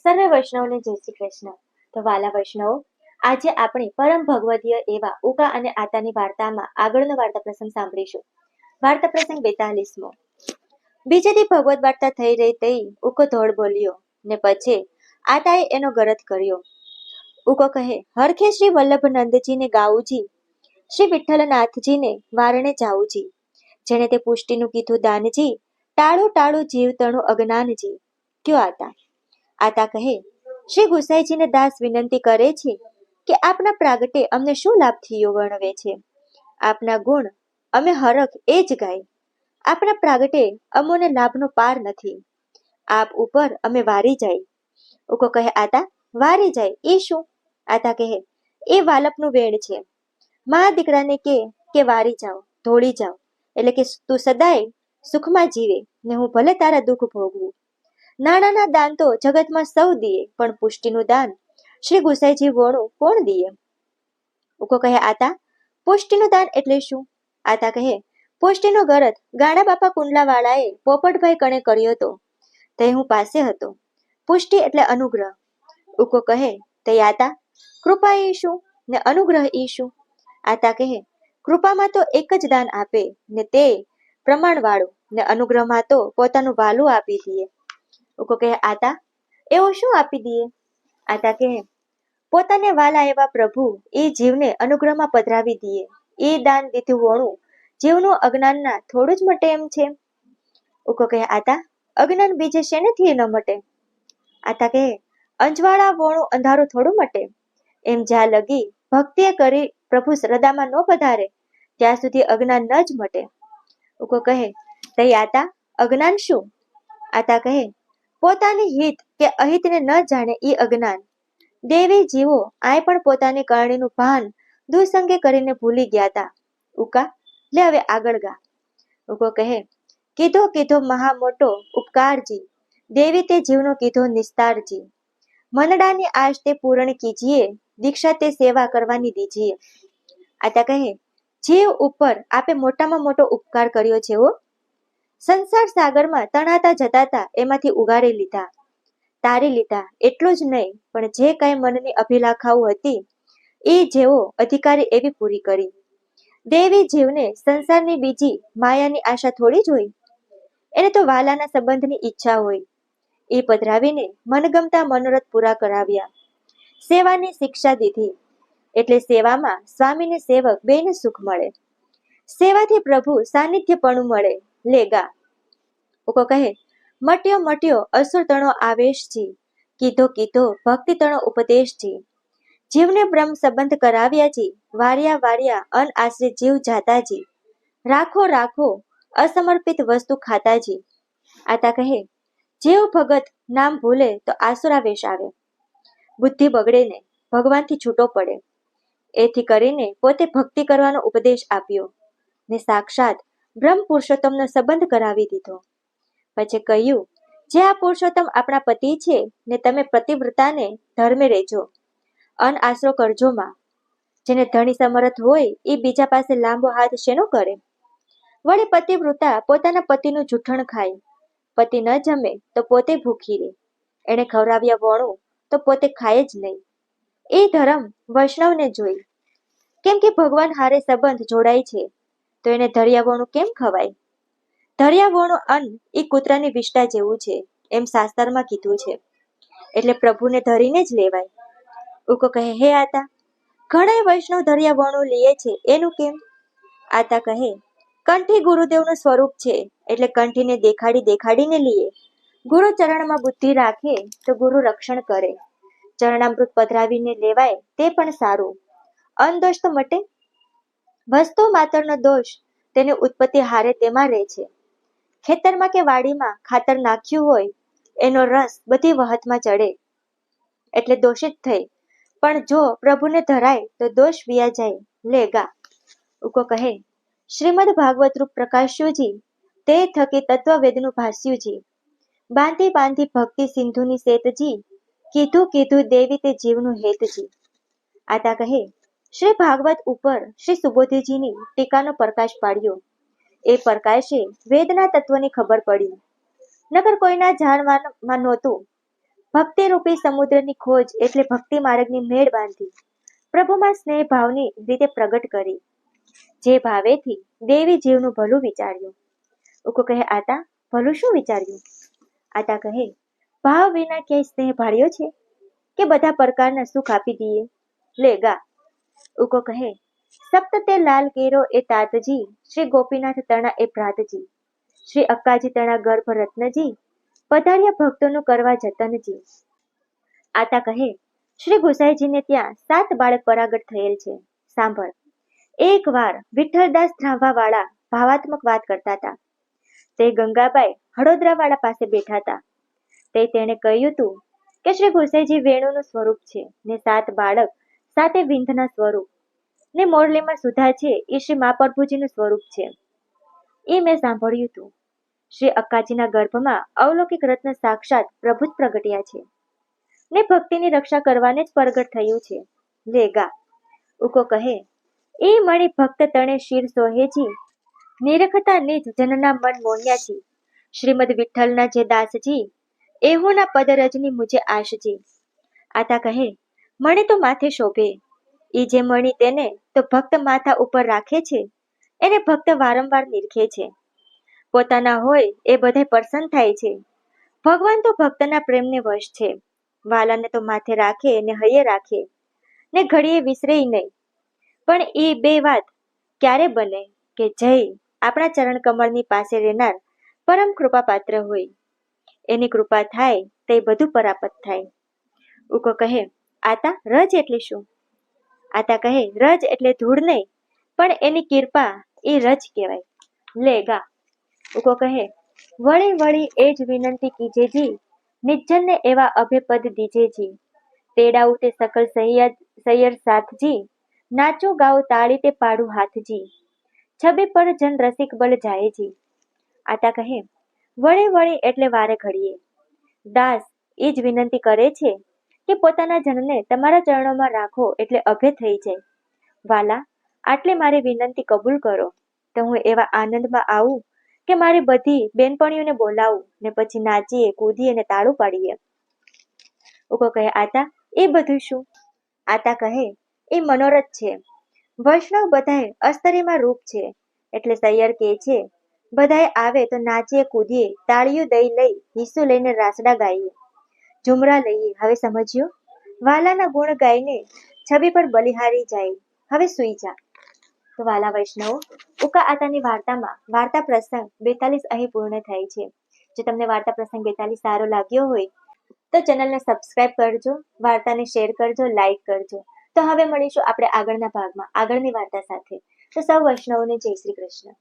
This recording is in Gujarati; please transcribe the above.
સર્વે વૈષ્ણવને જય શ્રી કૃષ્ણ. તો વાલા વૈષ્ણવો, આજે આપણે પરમ ભગવદીય એવા ઉકા અને આતાની વાર્તામાં આગળનો વાર્તા પ્રસંગ સાંભળીશું. વાર્તા પ્રસંગ 42મો. બીજેથી ભગવદ વાર્તા થઈ રહી તઈ ઉકો ધોળ બોલ્યો ને પછી આતાએ એનો ગરજ કર્યો. ઉકો કહે, હરખે શ્રી વલ્લભ નંદજીને ગાવુજી, શ્રી વિઠ્ઠલનાથજીને વારણે જાવુજી, જેને તે પુષ્ટિનું કીધું દાનજી, ટાળું ટાળું જીવ તણું અજ્ઞાનજી. કયો આતા? આતા કહે, શ્રી ગુસાઈજીને દાસ વિનંતી કરે છે કે આપના પ્રાગટે અમને શું લાભ થયો વર્ણવે છે. આપના ગુણ અમે હરખ એ જ ગાય. આપના પ્રાગટે અમોને લાભનો પાર નથી. આપ ઉપર અમે વારી જાય. ઉકો કહે, આતા વારી જાય એ શું? આતા કહે, એ વાલપનું વેણ છે. મા દીકરાને કે વારી જાઓ, ધોળી જાઓ, એટલે કે તું સદાય સુખમાં જીવે ને હું ભલે તારા દુઃખ ભોગવું. નાણાના દાન તો જગતમાં સૌ દીએ, પણ પુષ્ટિનું દાન શ્રી ગુસાઈજી વોણું કોણ દીએ? ઉકો કહે, આતા પુષ્ટિનું દાન એટલે શું? આતા કહે, પુષ્ટિનો ગરજ ગાણા બાપા કુંડલાવાળાએ પોપટભાઈ કણે કર્યો હતો, તે હું પાસે હતો. પુષ્ટિ એટલે અનુગ્રહ. ઉકો કહે, તે આતા કૃપા એ શું ને અનુગ્રહ એ શું? આતા કહે, કૃપામાં તો એક જ દાન આપે ને તે પ્રમાણવાળું, ને અનુગ્રહમાં તો પોતાનું વાલું આપી દઈએ. ઉકો કહે, આતા એવું શું આપી દઈએ? આતા કહે, પોતાને વાલા એવા પ્રભુ એ જીવને અનુગ્રહમાં પધરાવી દઈએ. એ દાન દીધું વોણું જીવનું અજ્ઞાનના થોડું જ મટે એમ છે. ઉકો કહે, આતા અજ્ઞાન બીજે શેનેથી ન મટે? આતા કહે, અંજવાળા વોણું અંધારું થોડું મટે. એમ જ્યાં લગી ભક્તિએ કરી પ્રભુ શ્રદ્ધામાં ન પધારે ત્યાં સુધી અજ્ઞાન ન જ મટે. ઉકો કહે, તઈ આતા અજ્ઞાન શું? આતા કહે, પોતાની હિત કે અહિતને ન જાણે એ અજ્ઞાન. દેવી જીવો આય પણ પોતાની કરણીનું ભાન દુસંગે કરીને ભૂલી ગયા તા. ઉકા લે હવે આગળ ગા. ઉકો કહે, કીધો કીધો મહા મોટો ઉપકારજી, દેવી તે જીવનો કીધો નિસ્તારજી. મનડાની આશ તે પૂરણ કીજીએ, દીક્ષા તે સેવા કરવાની દીજીએ. આતા કહે, જીવ ઉપર આપે મોટામાં મોટો ઉપકાર કર્યો છે હો. સંસાર સાગરમાં તણાતા જતાતા એમાંથી ઉગારી લીધા, તારી લીધા. એટલું જ નહીં, પણ જે કાંઈ મનની અભિલાખાઓ હતી એ જેવો અધિકારી એવી પૂરી કરી. દેવી જીવને સંસારની બીજી માયાની આશા થોડી જ હોય. એને તો વાલાના સંબંધની ઈચ્છા હોય. એ પધરાવીને મનગમતા મનોરથ પૂરા કરાવ્યા. સેવાની શિક્ષા દીધી, એટલે સેવામાં સ્વામીને સેવક બેને સુખ મળે. સેવાથી પ્રભુ સાનિધ્યપણું મળે. લેગા. ઉકો કહે, મટ્યો મટ્યો અસુર તણો આવેશજી, કીધો કીધો ભક્તિ તણો ઉપદેશજી. જીવને બ્રહ્મ સંબંધ કરાવ્યાજી, વાર્યા વાર્યા અન આશ્રિત જીવ જાતાજી. રાખો રાખો અસમર્પિત વસ્તુ ખાતાજી. આતા કહે, જીવ ભગત નામ ભૂલે તો આસુરાવેશ આવે. બુદ્ધિ બગડે ને ભગવાનથી છૂટો પડે. એથી કરીને પોતે ભક્તિ કરવાનો ઉપદેશ આપ્યો ને સાક્ષાત બ્રહ્મ પુરુષોત્તમનો સંબંધ કરાવી દીધો. પછી કહ્યું, જે આ પુરુષોત્તમ આપણા પતિ છે ને તમે પતિવ્રતાને ધર્મે રહેજો, અન આશરો કરજોમાં. જેને ધણી સમર્થ હોય એ બીજા પાસે લાંબો હાથ શેનો કરે? વળી પતિવ્રતા પોતાના પતિનું જૂઠણ ખાય. પતિ ન જમે તો પોતે ભૂખી રહે. એને ખવડાવ્યા વોણું તો પોતે ખાય જ નહીં. એ ધર્મ વૈષ્ણવને જોઈ. કેમ કે ભગવાન હારે સંબંધ જોડાય છે તો એને ધરિયાવોણું કેમ ખવાય? ધરિયાવોણું અન્ન એ કૂતરાની વિષ્ટા જેવું છે એમ શાસ્ત્રમાં કીધું છે. એટલે પ્રભુને ધરીને જ લેવાય. ઉકો કહે, હે આતા ઘણા વૈષ્ણવ ધરિયાવોણું લીએ છે એનું કેમ? આતા કહે, કંઠી ગુરુદેવનું સ્વરૂપ છે એટલે કંઠીને દેખાડીને લીએ. ગુરુ ચરણમાં બુદ્ધિ રાખે તો ગુરુ રક્ષણ કરે. ચરણામૃત પધરાવીને લેવાય તે પણ સારું. અનદોષ તો મટે. વસ્તુ માત્રનો દોષ તેની ઉત્પત્તિ હારે તેમાં રહે છે. ખેતરમાં કે વાડીમાં ખાતર નાખ્યું હોય એનો રસ બધી વહતમાં ચડે એટલે દોષિત થઈ. પણ જો પ્રભુને ધરાય તો દોષ વિયા જાય. લેગા. ઉકો કહે, શ્રીમદ ભાગવત રૂપ પ્રકાશ્યુજી, તે થકી તત્વવેદનું ભાષ્યુજી. બાંધી બાંધી ભક્તિ સિંધુની શેતજી, કીધું કીધું દેવી તે જીવનું હેતજી. આતા કહે, શ્રી ભાગવત ઉપર શ્રી સુબોધીજીની ટીકાનો પ્રકાશ પાડ્યો. એ પ્રકાશે વેદના તત્વની ખબર પડી. નકર કોઈના જાણવામાં નહોતું. ભક્તિ રૂપી સમુદ્રની ખોજ એટલે ભક્તિ માર્ગની મેળ બાંધી પ્રભુમાં સ્નેહ ભાવની રીતે પ્રગટ કરી. જે ભાવેથી દેવી જીવનું ભલું વિચાર્યું. ઉકો કહે આતા ભલું શું વિચાર્યું? આતા કહે ભાવ વિના ક્યાંય સ્નેહ ભાળ્યો છે કે બધા પ્રકારના સુખ આપી દઈએ? લે ગા. ઉકો કહે સપ્ત તે લાલ કેરો એ તાતજી, શ્રી ગોપીનાથ તણા એ ભ્રાતજી, શ્રી અક્કાજી તણા ગર્ભ રત્નજી, પધાર્યા ભક્તોનું કરવા જતનજી. આતા કહે શ્રી ગુસાઈજીને ત્યાં 7 બાળક પરાગટ થયેલ છે. સાંભળ. એક વાર વિઠ્ઠલદાસ ધ્રાંવા વાળા ભાવાત્મક વાત કરતા હતા. તે ગંગાબાઈ હળોદરા વાળા પાસે બેઠા હતા. તેણે કહ્યું હતું કે શ્રી ગુસાઈજી વેણુનું સ્વરૂપ છે ને 7 બાળક સાથે વિંધના સ્વરૂપ ને મોરલીમાં સુધા છે એ શ્રી મહાપ્રભુજીનું સ્વરૂપ છે. એ મેં સાંભળ્યું હતું. શ્રી અક્કાજીના ગર્ભમાં અવલૌકિક રત્ન સાક્ષાત પ્રભુ જ પ્રગટ્યા છે ને ભક્તિની રક્ષા કરવાને જ પ્રગટ થયું છે. લે ગા. ઉકો કહે એ મણી ભક્ત તણે શિર સોહેજી, નિરખતા નિજ જનના મન મોહ્યાજી, શ્રીમદ વિઠ્ઠલના જે દાસજી, એહોના પદ રજની મુજે આશજી. આતા કહે મણી તો માથે શોભે, ઈ જે મણી તેને તો ભક્ત માથા ઉપર રાખે છે એને ભક્ત વારંવાર નિરખે છે. પોતાના હોય એ બધાય પ્રસન્ન થાય છે. ભગવાન તો ભક્તના પ્રેમને વશ છે. વાલાને તો માથે રાખે ને હૈયે રાખે ને ઘડીએ વિસરે નહીં. પણ એ બે વાત ક્યારે બને કે જય આપણા ચરણ કમળની પાસે રહેનાર પરમ કૃપા પાત્ર હોય. એની કૃપા થાય તે બધું પરાપત થાય. ઉકો કહે આતા રજ એટલે શું? આતા કહે રજ એટલે ધૂળ નહીં, પણ એની કૃપા એ રજ કહેવાય. લે ગા. ઉકો કહે વળી વળી એ જ વિનંતી કીજેજી, નિજ્જનને એવા અભયપદ દીજેજી, તેડાવું તે સકલ સૈયર સાથજી, નાચો ગાઓ તાળી તે પાડું હાથજી, છબે પર જન રસિક બલ જાયજી. આતા કહે વળી વળી એટલે વારે ઘડીએ. દાસ એ જ વિનંતી કરે છે કે પોતાના જનને તમારા ચરણોમાં રાખો એટલે અભય થઈ જાય. વાલા, આટલે મારી વિનંતી કબૂલ કરો તો હું એવા આનંદમાં આવું કે મારી બધી બેનપણીઓને બોલાવું ને પછી નાચીએ કૂદીએ ને તાળું પાડીએ. ઉકો કહે આતા એ બધું શું? આતા કહે એ મનોરથ છે. વૈષ્ણવ બધાય અસ્તરીમાં રૂપ છે એટલે સૈયર કે છે બધાય આવે તો નાચીએ કૂદીએ, તાળીઓ દઈ લઈ, હિસ્સું લઈને રાસડા ગાઈએ, ઝુમરા લઈએ. હવે સમજ્યો? વાલાના ગુણ ગાઈને છબી પર બલિહારી જાય. હવે સુઈ જા. તો વાલા વૈષ્ણવો, ઉકા આતાની વાર્તામાં વાર્તા પ્રસંગ 42 અહીં પૂર્ણ થાય છે. જો તમને વાર્તા પ્રસંગ 42 સારો લાગ્યો હોય તો ચેનલને સબસ્ક્રાઇબ કરજો, વાર્તાને શેર કરજો, લાઈક કરજો. તો હવે મળીશું આપણે આગળના ભાગમાં આગળની વાર્તા સાથે. તો સૌ વૈષ્ણવોને જય શ્રી કૃષ્ણ.